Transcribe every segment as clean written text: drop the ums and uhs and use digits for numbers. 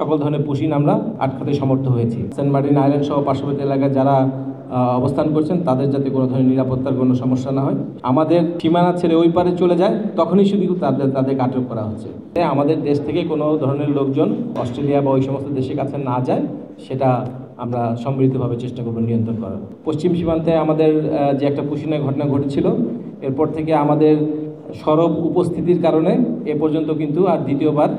সকল ধরনের পুশিন আমরা আটকাতে সমর্থ হয়েছি। সেন্ট মার্টিন আইল্যান্ড সহ পার্শ্ববর্তী এলাকায় যারা অবস্থান করছেন তাদের যাতে কোনো ধরনের নিরাপত্তার কোনো সমস্যা না হয়, আমাদের সীমানা ছেড়ে ওই পারে চলে যায় তখনই শুধু তাদেরকে আটক করা হচ্ছে। আমাদের দেশ থেকে কোনো ধরনের লোকজন অস্ট্রেলিয়া বা ওই সমস্ত দেশের কাছে না যায় সেটা আমরা সম্মিলিতভাবে চেষ্টা করব নিয়ন্ত্রণ করার। পশ্চিম সীমান্তে আমাদের যে একটা পুশিনের ঘটনা ঘটেছিল, এরপর থেকে আমাদের সরব উপস্থিতির কারণে এ পর্যন্ত কিন্তু আর দ্বিতীয়বার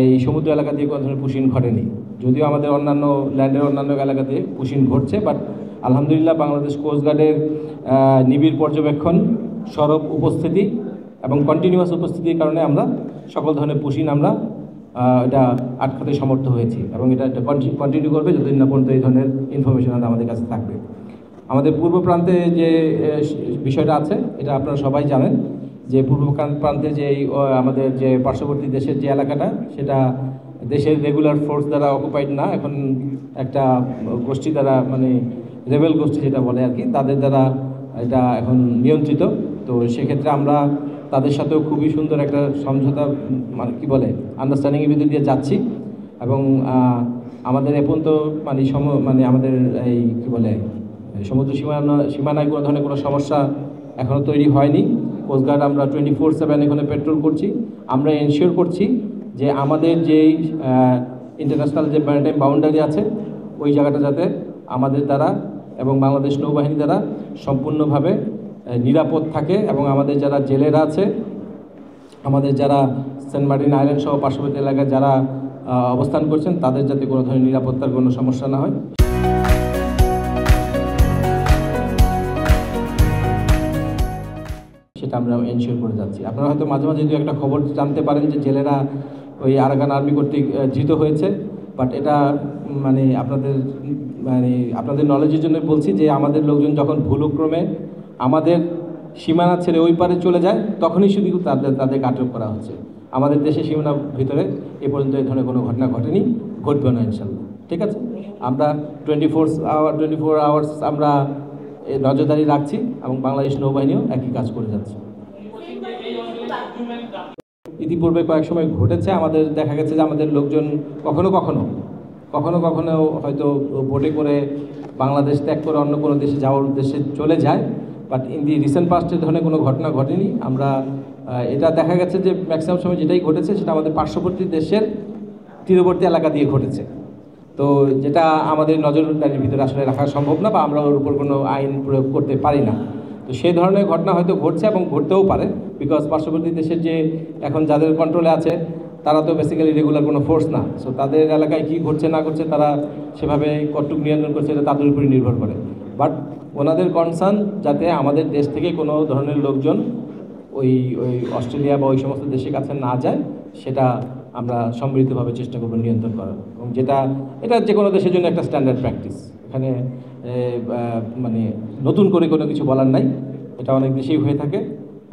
এই সমুদ্র এলাকা দিয়ে কোনো ধরনের পুশিন ঘটেনি। যদিও আমাদের অন্যান্য ল্যান্ডের অন্যান্য এলাকাতে পুশিন ঘটছে, বাট আলহামদুলিল্লাহ বাংলাদেশ কোস্টগার্ডের নিবিড় পর্যবেক্ষণ, সরব উপস্থিতি এবং কন্টিনিউয়াস উপস্থিতির কারণে আমরা সকল ধরনের পুশিন আমরা এটা আটকাতে সমর্থ হয়েছি এবং এটা কন্টিনিউ করবে যতদিন না পর্যন্ত এই ধরনের ইনফরমেশন আমাদের কাছে থাকবে। আমাদের পূর্ব প্রান্তে যে বিষয়টা আছে এটা আপনারা সবাই জানেন যে পূর্ব প্রান্তে যে আমাদের যে পার্শ্ববর্তী দেশের যে এলাকাটা সেটা দেশের রেগুলার ফোর্স দ্বারা অকুপাইড না, এখন একটা গোষ্ঠী দ্বারা মানে রেবেল গোষ্ঠী যেটা বলে আর কি, তাদের দ্বারা এটা এখন নিয়ন্ত্রিত। তো সেক্ষেত্রে আমরা তাদের সাথেও খুবই সুন্দর একটা সমঝোতা মানে কী বলে আন্ডারস্ট্যান্ডিংয়ের ভিতর দিয়ে যাচ্ছি এবং আমাদের এখন তো মানে আমাদের এই কী বলে সমুদ্র সীমানায় কোনো ধরনের কোনো সমস্যা এখনও তৈরি হয়নি। কোস্টগার্ড আমরা 24/7 এখানে পেট্রোল করছি। আমরা এনশিওর করছি যে আমাদের যেই ইন্টারন্যাশনাল যে ম্যারিটাইম বাউন্ডারি আছে ওই জায়গাটা যাতে আমাদের দ্বারা এবং বাংলাদেশ নৌবাহিনী দ্বারা সম্পূর্ণভাবে নিরাপদ থাকে এবং আমাদের যারা জেলেরা আছে, আমাদের যারা সেন্ট মার্টিন আইল্যান্ড সহ পার্শ্ববর্তী এলাকায় যারা অবস্থান করছেন তাদের যাতে কোনো ধরনের নিরাপত্তার কোনো সমস্যা না হয় সেটা আমরা এনশিওর করে যাচ্ছি। আপনারা হয়তো মাঝে মাঝে দু একটা খবর জানতে পারেন যে জেলেরা ওই আরাকান আর্মি কর্তৃক ধৃত হয়েছে, বাট এটা মানে আপনাদের নলেজের জন্য বলছি যে আমাদের লোকজন যখন ভুলক্রমে আমাদের সীমানা ছেড়ে ওই পারে চলে যায় তখনই শুধু তাদেরকে আটক করা হচ্ছে। আমাদের দেশের সীমানার ভিতরে এ পর্যন্ত এই ধরনের কোনো ঘটনা ঘটেনি, ঘটবে না ইনশাল্লাহ। ঠিক আছে, আমরা 24 আওয়ার্স আমরা নজরদারি রাখছি এবং বাংলাদেশ নৌবাহিনীও একই কাজ করে যাচ্ছে। ইতিপূর্বে কয়েক সময় ঘটেছে, আমাদের দেখা গেছে যে আমাদের লোকজন কখনো কখনো হয়তো বোটে করে বাংলাদেশ ত্যাগ করে অন্য কোনো দেশে যাওয়ার উদ্দেশ্যে চলে যায়, বাট ইন দি রিসেন্ট পাস্টের ধরনের কোনো ঘটনা ঘটেনি। আমরা এটা দেখা গেছে যে ম্যাক্সিমাম সময় যেটাই ঘটেছে সেটা আমাদের পার্শ্ববর্তী দেশের তীরবর্তী এলাকা দিয়ে ঘটেছে। তো যেটা আমাদের নজরদারির ভিতরে আসলে রাখা সম্ভব না বা আমরা ওর উপর কোনো আইন প্রয়োগ করতে পারি না। তো সেই ধরনের ঘটনা হয়তো ঘটছে এবং ঘটতেও পারে, বিকজ পার্শ্ববর্তী দেশের যে এখন যাদের কন্ট্রোলে আছে তারা তো বেসিক্যালি রেগুলার কোনো ফোর্স না। সো তাদের এলাকায় কী ঘটছে না ঘটছে তারা সেভাবে কতটুকু নিয়ন্ত্রণ করছে এটা তাদের উপরই নির্ভর করে। বাট ওনাদের কনসার্ন যাতে আমাদের দেশ থেকে কোনো ধরনের লোকজন ওই অস্ট্রেলিয়া বা ওই সমস্ত দেশের কাছে না যায় সেটা আমরা সম্মিলিতভাবে চেষ্টা করব নিয়ন্ত্রণ করার, এবং এটা যে কোনো দেশের জন্য একটা স্ট্যান্ডার্ড প্র্যাকটিস। এখানে মানে নতুন করে কোনো কিছু বলার নাই, এটা অনেক দেশেই হয়ে থাকে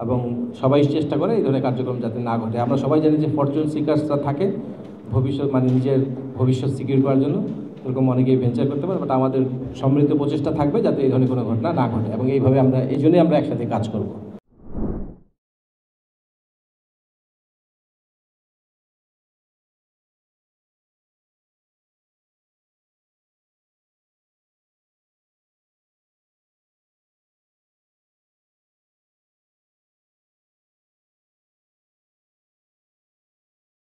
এবং সবাই চেষ্টা করে এই ধরনের কার্যক্রম যাতে না ঘটে। আমরা সবাই জানি যে ফরচুন সিকার্সরা থাকে ভবিষ্যৎ নিজের ভবিষ্যৎ সিকিউর করার জন্য, এরকম অনেকেই ভেঞ্চার করতে পারে, বাট আমাদের সম্মিলিত প্রচেষ্টা থাকবে যাতে এই ধরনের কোনো ঘটনা না ঘটে এবং এইভাবে এই জন্যই আমরা একসাথে কাজ করব।